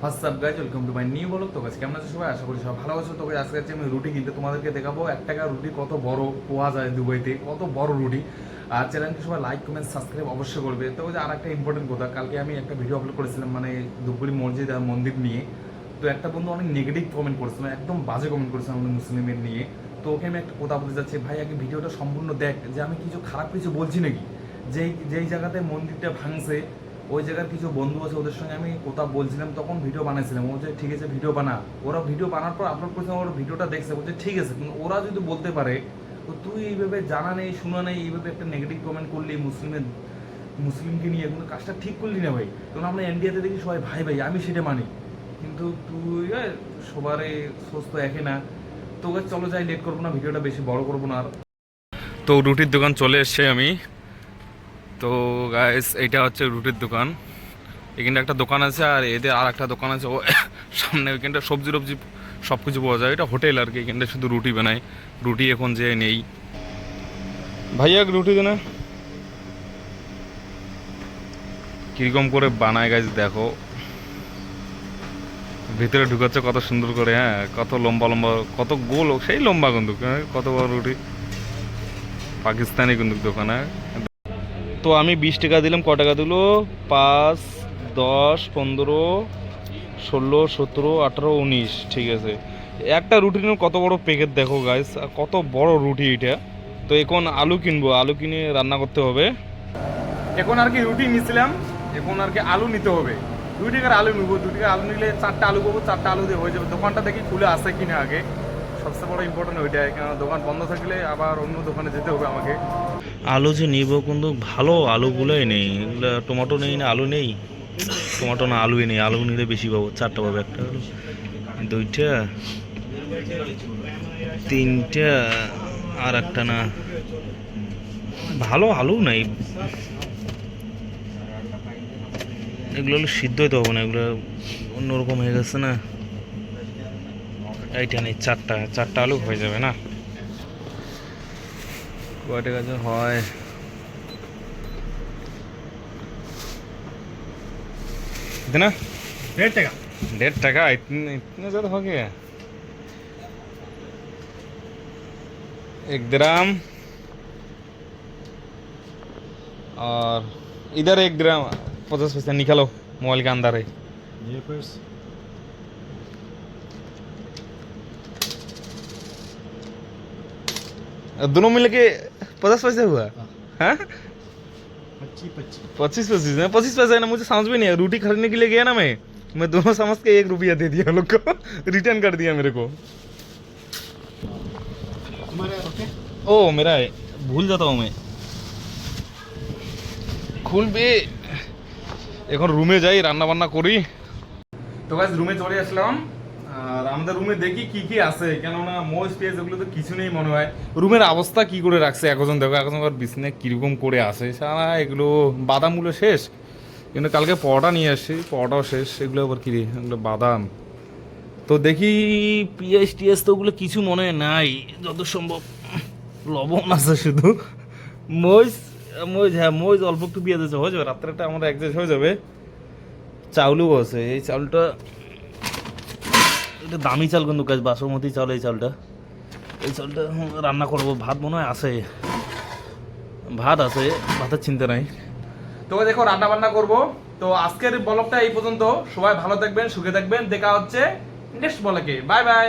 WhatsApp guys, welcome to my new blog. তো guys কেমন আছো সবাই? আশা করি সবাই ভালো আছো। তো গাইজ আজকে আমি রুটি কিনতে তোমাদেরকে দেখাবো। 1 টাকা রুটি কত বড় পাওয়া যায় দুবাইতে, কত বড় রুটি। আর চ্যানেলকে সবাই লাইক কমেন্ট সাবস্ক্রাইব অবশ্যই করবে। তো আর একটা ইম্পর্টেন্ট কথা, কালকে আমি একটা ভিডিও আপলোড করেছিলাম মানে ধূপগুড়ি মসজিদ আর মন্দির নিয়ে। তো একটা বন্ধু অনেক নেগেটিভ কমেন্ট করেছিল, একদম বাজে কমেন্ট করেছিল আমাদের মুসলিমের নিয়ে। তো ওকে আমি একটা কথা বলতে যাচ্ছি, ভাই আগে ভিডিওটা সম্পূর্ণ দেখ, যে আমি কিছু খারাপ কিছু বলছি নাকি। যেই জায়গাতে মন্দিরটা ভাঙছে ওই জায়গার কিছু বন্ধু আছে, ওদের সঙ্গে আমি কথা বলছিলাম, তখন ভিডিও বানাইছিলাম। ও যে ঠিক আছে ভিডিও বানা, ওরা ভিডিও বানার পর আপলোড করেছে, ওরা ভিডিওটা দেখছে, বলছে ঠিক আছে। কিন্তু ওরা যদি বলতে পারে, তো তুই এইভাবে জানা নেই শোনা নেই এইভাবে একটা নেগেটিভ কমেন্ট করলি মুসলিমকে নিয়ে, কিন্তু কাজটা ঠিক করলি না ভাই। কারণ আমরা ইন্ডিয়াতে দেখি সবাই ভাই ভাই, আমি সেটা মানি, কিন্তু তুই সবারই সোচ তো একে না। তো চলো যাই, লেট করবো না, ভিডিওটা বেশি বড় করবো না আর। তো রুটির দোকান চলে এসছে আমি। তো গাইস এইটা হচ্ছে রুটির দোকান। এখানটা একটা দোকান আছে আর এদের আর একটা দোকান আছে ও সামনে। ওইখানটা সবজি টবজি সব কিছু পাওয়া যায়, এটা হোটেল আর কি। এখানটা শুধু রুটি বানায়, রুটি এখন যে নেই। ভাইয়া রুটি দেনা কিরকম করে বানায় গাইস দেখো, ভিতরে ঢুকাচ্ছে কত সুন্দর করে। হ্যাঁ, কত লম্বা লম্বা, কত গোল, সেই লম্বা কিন্তু কত বড় রুটি। পাকিস্তানি কিন্তু দোকান। হ্যাঁ, তো আমি 20 টাকা দিলাম। ক টাকা দিল? 5, 10, 15, 16, 17, 18, 19। ঠিক আছে, একটা রুটিনের কত বড় প্যাকেট দেখো গাইস, কত বড় রুটি এটা। তো এখন আলু কিনবো, আলু কিনে রান্না করতে হবে। এখন আর কি রুটি নিয়েছিলাম, এখন আর কি আলু নিতে হবে। 2 টাকার আলু নিবো, 2 টাকার আলু নিলে 4টা আলু পাবো, 4টা আলু দিয়ে হয়ে যাবে। দোকানটা দেখি খুলে আসে কিনা আগে, সবচেয়ে বড় ইম্পর্টেন্ট ওইটাই। কেন দোকান বন্ধ থাকলে আবার অন্য দোকানে যেতে হবে আমাকে। আলু যে নিব কিন্তু ভালো আলুগুলোই নেই, এগুলো টমেটো নেই না আলু নেই, টমেটো না আলুই নেই। আলু নিলে বেশি পাবো, 4টা পাবো, একটা আলু, 2টা, 3টা, আর একটা না, ভালো আলু নাই। এগুলো হলো সিদ্ধ হইতে হবে না, এগুলো অন্যরকম হয়ে গেছে না। এইটা নেই, 4টা আলু হয়ে যাবে না? কয় টাকা যে হয়? देना 1.5 টাকা। 1.5 टाका, इतने ज़्यादा हो गया। 1 ग्राम और इधर 1 ग्राम 50 पैसे निकालो, मोबाइल के अंदर है। ये पर्स दोनों मिल के 50 पैसे हुआ। हाँ, 25 25 पैसे है। 25 पैसे है ना, मुझे समझ में नहीं आया। रोटी खरीदने के लिए गया ना मैं दोनों समझ के 1 रुपया दे दिया लोग को, रिटर्न कर दिया मेरे को। तुम्हारा ओके। ओ मेरा है, भूल जाता हूँ मैं। খুলবে। এখন রুমে যাই, রান্না বান্না করি। তো গাইস রুমে চলে আসলাম, আর আমাদের রুমে দেখি কি কি আছে, কেননা মোজ পেজ এগুলো তো কিছু নেই মনে হয়। রুমের অবস্থা কি করে রাখছে এখন দেখো, এখন আবার বিছনে কিরকম করে আছে সারা। এগুলো বাদামগুলো শেষ, কিন্তু কালকে পরোটা নিয়ে আসছি, পরোটাও শেষ। এগুলো আবার কি রে, এগুলো বাদাম। তো দেখি পিএস টিএস তো ওগুলো কিছু মনে হয় নাই, যত সম্ভব লবণ আছে শুধু। মরিচ মরিচ হ্যাঁ, মরিচ অল্প একটু পেঁয়াজ আছে, হয়ে যাবে রাত্রেটা আমরা অ্যাডজাস্ট হয়ে যাবে। চাউলও আছে, এই চাউলটা এটা দামি চাল কিন্তু কাজ, বাসমতি চাউল এই চালটা। এই চালটা রান্না করবো। ভাত মনে হয় আছে, ভাত আছে, ভাতের চিন্তা নাই। তো দেখো রান্না বান্না করবো। তো আজকের ব্লগটা এই পর্যন্ত। সবাই ভালো থাকবেন, সুখে থাকবেন, দেখা হচ্ছে নেক্সট ব্লগে। Bye bye.